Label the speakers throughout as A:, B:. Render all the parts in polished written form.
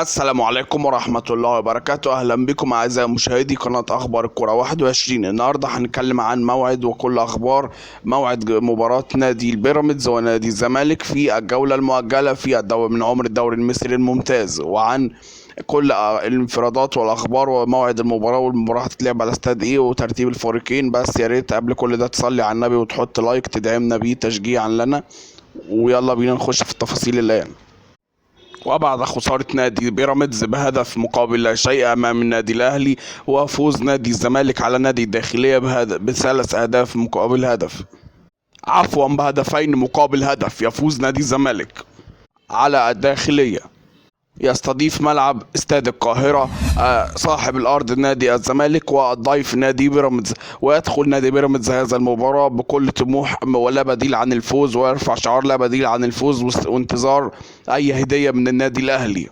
A: السلام عليكم ورحمة الله وبركاته. أهلا بكم أعزائي مشاهدي قناة أخبار الكرة 21. النهاردة هنتكلم عن موعد وكل أخبار موعد مباراة نادي البيراميدز ونادي الزمالك في الجولة المؤجلة في الدوري من عمر الدوري المصري الممتاز، وعن كل الانفرادات والاخبار وموعد المباراه والمباراه هتتلعب على استاد ايه وترتيب الفريقين. بس يا ريت قبل كل ده تصلي على النبي وتحط لايك تدعمنا بيه تشجيعا لنا، ويلا بينا نخش في التفاصيل الان. وبعد خسارة نادي بيراميدز بهدف مقابل لا شيء أمام النادي الأهلي، وفوز نادي الزمالك على نادي الداخلية بثلاث أهداف مقابل هدف، عفوا بهدفين مقابل هدف، يفوز نادي الزمالك على الداخلية. يستضيف ملعب استاد القاهرة صاحب الأرض نادي الزمالك والضيف نادي بيراميدز، ويدخل نادي بيراميدز هذا المباراة بكل طموح ولا بديل عن الفوز، ويرفع شعار لا بديل عن الفوز وانتظار أي هدية من النادي الأهلي.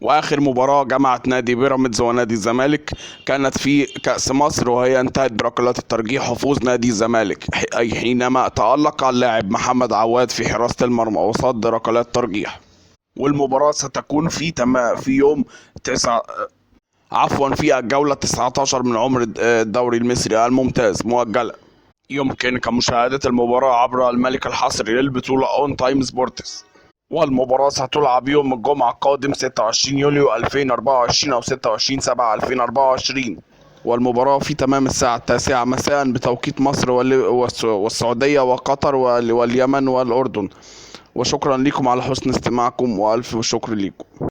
A: وآخر مباراة جمعت نادي بيراميدز ونادي الزمالك كانت في كأس مصر، وهي انتهت بركلات الترجيح وفوز نادي الزمالك، أي حينما تألق اللاعب محمد عواد في حراسة المرمى وصد ركلات ترجيح. والمباراة ستكون في يوم 9، في الجولة 19 من عمر الدوري المصري الممتاز مؤجلة. يمكنك مشاهدة المباراة عبر الملك الحصري للبطولة اون تايم سبورتس. والمباراة ستلعب يوم الجمعة القادم 26 يوليو 2024 أو 26/7 2024. والمباراة في تمام الساعة 9 مساء بتوقيت مصر والسعودية وقطر واليمن والأردن. وشكرا لكم على حسن استماعكم، وألف شكر لكم.